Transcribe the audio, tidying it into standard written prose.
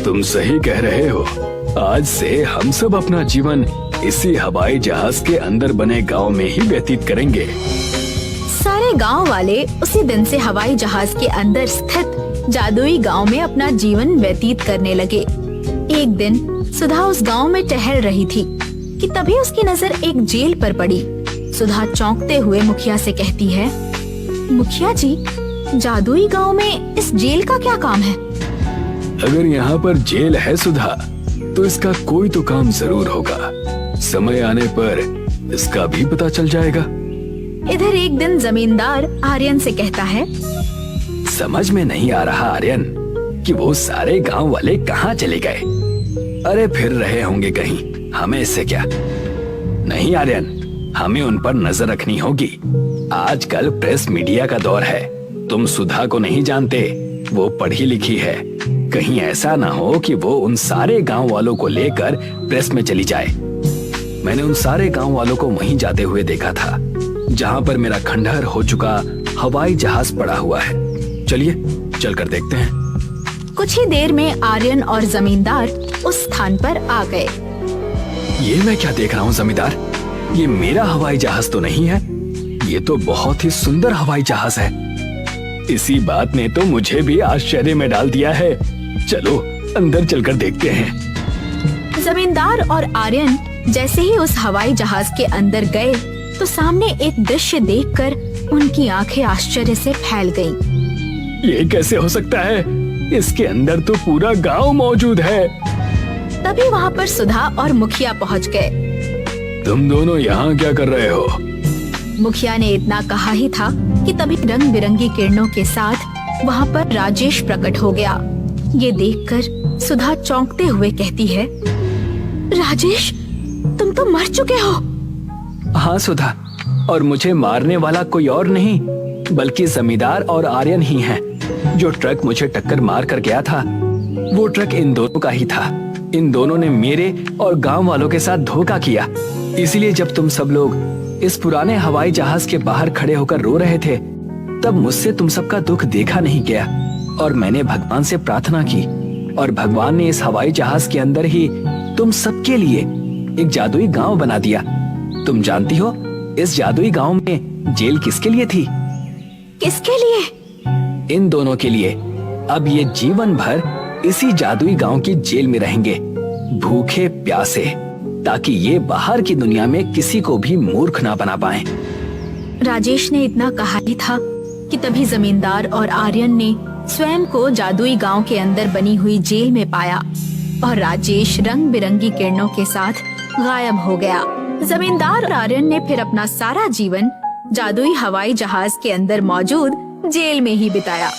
तुम सही कह रहे हो। आज से हम सब अपना जीवन इसी हवाई जहाज के अंदर बने गांव में ही व्यतीत करेंगे। सारे गांव वाले उसी दिन से हवाई जहाज के अंदर स्थित जादुई गांव में अपना जीवन व्यतीत करने लगे। एक दिन सुधा उस गांव में टहल रही थी कि तभी उसकी नजर एक जेल पर पड़ी। सुधा चौंकते हुए मुखिया से कहती है, मुखिया जी, जादुई गांव में इस जेल का क्या काम है? अगर यहाँ पर जेल है सुधा, तो इसका कोई तो काम जरूर होगा। समय आने पर इसका भी पता चल जाएगा। इधर एक दिन जमींदार आर्यन से कहता है, समझ में नहीं आ रहा आर्यन कि वो सारे गांव वाले कहाँ चले गए। अरे फिर रहे होंगे कहीं, हमें इससे क्या। नहीं आर्यन, हमें उन पर नजर रखनी होगी। आजकल प्रेस मीडिया का दौर है। तुम सुधा को नहीं जानते, वो पढ़ी लिखी है। कहीं ऐसा ना हो कि वो उन सारे गांव वालों को लेकर प्रेस में चली जाए। मैंने उन सारे गांव वालों को वहीं जाते हुए देखा था जहां पर मेरा खंडहर हो चुका हवाई जहाज पड़ा हुआ है। चलिए चलकर देखते हैं। कुछ ही देर में आर्यन और जमींदार उस स्थान पर आ गए। ये मैं क्या देख रहा हूँ जमींदार? ये मेरा हवाई जहाज तो नहीं है। ये तो बहुत ही सुंदर हवाई जहाज है। इसी बात ने तो मुझे भी आश्चर्य में डाल दिया है। चलो अंदर चलकर देखते हैं। जमींदार और आर्यन जैसे ही उस हवाई जहाज के अंदर गए तो सामने एक दृश्य देखकर उनकी आंखें आश्चर्य से फैल गईं। ये कैसे हो सकता है? इसके अंदर तो पूरा गांव मौजूद है। तभी वहाँ पर सुधा और मुखिया पहुँच गए। तुम दोनों यहाँ क्या कर रहे हो? मुखिया ने इतना कहा ही था कि तभी रंग बिरंगी किरणों के साथ वहाँ पर राजेश प्रकट हो गया। ये देखकर सुधा चौंकते हुए कहती है, राजेश, तुम तो मर चुके हो। हाँ सुधा, और मुझे मारने वाला कोई और नहीं बल्कि जमींदार और आर्यन ही हैं। जो ट्रक मुझे टक्कर मार कर गया था, वो ट्रक इन दोनों का ही था। इन दोनों ने मेरे और गांव वालों के साथ धोखा किया। इसलिए जब तुम सब लोग इस पुराने हवाई जहाज के बाहर खड़े होकर रो रहे थे, तब मुझसे तुम सबका दुख देखा नहीं गया और मैंने भगवान से प्रार्थना की और भगवान ने इस हवाई जहाज के अंदर ही तुम सबके लिए एक जादुई गांव बना दिया। तुम जानती हो इस जादुई गांव में जेल किसके लिए थी? किसके लिए? इन दोनों के लिए। अब ये जीवन भर इसी जादुई गांव की जेल में रहेंगे, भूखे प्यासे, ताकि ये बाहर की दुनिया में किसी को भी मूर्ख ना बना पाएं। राजेश ने इतना कहा ही था कि तभी जमींदार और आर्यन ने स्वयं को जादुई गांव के अंदर बनी हुई जेल में पाया और राजेश रंग बिरंगी किरणों के साथ गायब हो गया। जमींदार और आर्यन ने फिर अपना सारा जीवन जादुई हवाई जहाज के अंदर मौजूद जेल में ही बिताया।